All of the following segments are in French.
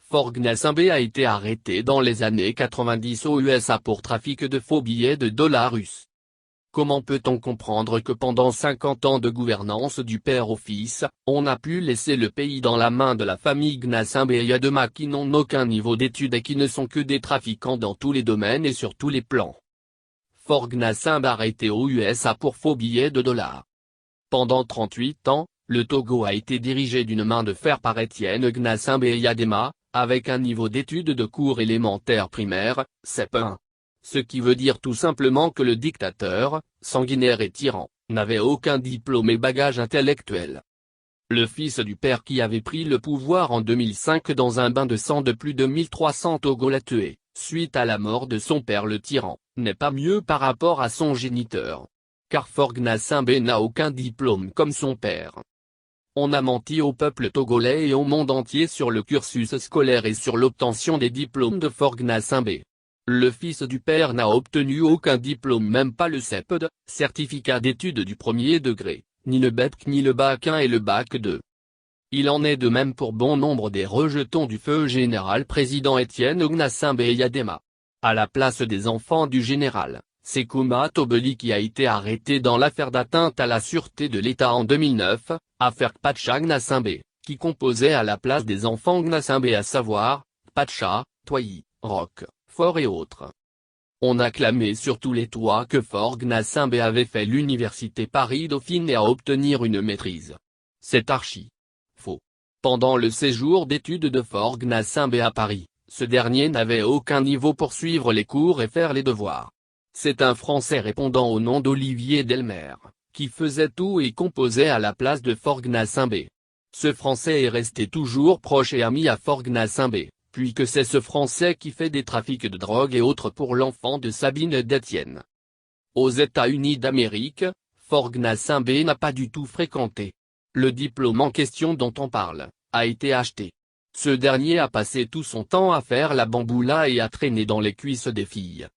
Forg Nassimbe a été arrêté dans les années 90 aux USA pour trafic de faux billets de dollars russes. Comment peut-on comprendre que pendant 50 ans de gouvernance du père au fils, on a pu laisser le pays dans la main de la famille Gnassingbé et Yadema qui n'ont aucun niveau d'études et qui ne sont que des trafiquants dans tous les domaines et sur tous les plans. Forg Nassimbe arrêté aux USA pour faux billets de dollars. Pendant 38 ans, le Togo a été dirigé d'une main de fer par Étienne Gnassingbé et Yadema, avec un niveau d'études de cours élémentaires primaires, CEP1. Ce qui veut dire tout simplement que le dictateur, sanguinaire et tyran, n'avait aucun diplôme et bagage intellectuel. Le fils du père qui avait pris le pouvoir en 2005 dans un bain de sang de plus de 1300 Togolais tués, suite à la mort de son père le tyran, n'est pas mieux par rapport à son géniteur. Car Forg Nassimbe n'a aucun diplôme comme son père. On a menti au peuple togolais et au monde entier sur le cursus scolaire et sur l'obtention des diplômes de Forg Nassimbe. Le fils du père n'a obtenu aucun diplôme, même pas le CEPD, certificat d'études du premier degré, ni le BEPC ni le Bac 1 et le Bac 2. Il en est de même pour bon nombre des rejetons du feu général président Étienne Gnassingbé et Yadema. À la place des enfants du général, c'est Kouma Tobeli qui a été arrêté dans l'affaire d'atteinte à la sûreté de l'État en 2009, affaire Pacha Gnassingbé, qui composait à la place des enfants Gnassingbé à savoir, Pacha, Toyi, Roch, Fort et autres. On a clamé sur tous les toits que Forg Nassimbe avait fait l'université Paris-Dauphine et à obtenir une maîtrise. C'est archi faux. Pendant le séjour d'études de Forg Nassimbe à Paris, ce dernier n'avait aucun niveau pour suivre les cours et faire les devoirs. C'est un Français répondant au nom d'Olivier Delmer, qui faisait tout et composait à la place de Forg Nassimbe. Ce Français est resté toujours proche et ami à Forg Nassimbe, puisque c'est ce Français qui fait des trafics de drogue et autres pour l'enfant de Sabine d'Étienne. Aux États-Unis d'Amérique, Forg Nassimbe n'a pas du tout fréquenté. Le diplôme en question dont on parle, a été acheté. Ce dernier a passé tout son temps à faire la bamboula et à traîner dans les cuisses des filles.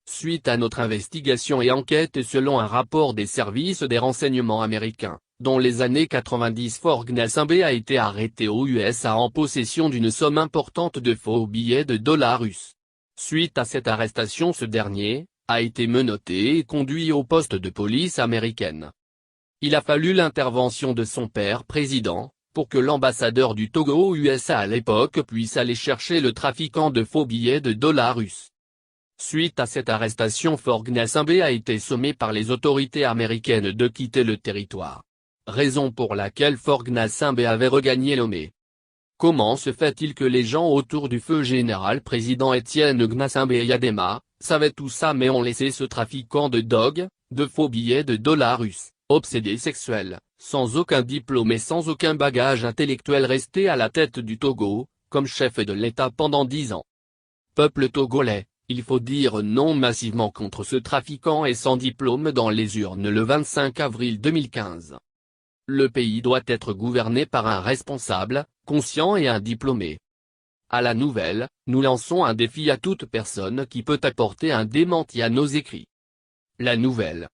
Suite à notre investigation et enquête selon un rapport des services des renseignements américains, dans les années 90 Forg Nassimbe a été arrêté aux USA en possession d'une somme importante de faux billets de dollars russes. Suite à cette arrestation, ce dernier a été menotté et conduit au poste de police américaine. Il a fallu l'intervention de son père président, pour que l'ambassadeur du Togo aux USA à l'époque puisse aller chercher le trafiquant de faux billets de dollars russes. Suite à cette arrestation, Forg Nassimbe a été sommé par les autorités américaines de quitter le territoire. Raison pour laquelle Forg Nassimbe avait regagné Lomé. Comment se fait-il que les gens autour du feu général président Étienne Gnassingbé et Yadema, savaient tout ça mais ont laissé ce trafiquant de dogue, de faux billets de dollars russes, obsédé sexuel, sans aucun diplôme et sans aucun bagage intellectuel rester à la tête du Togo, comme chef de l'État pendant 10 ans. Peuple togolais, il faut dire non massivement contre ce trafiquant et sans diplôme dans les urnes le 25 avril 2015. Le pays doit être gouverné par un responsable, conscient et un diplômé. À la nouvelle, nous lançons un défi à toute personne qui peut apporter un démenti à nos écrits. La nouvelle.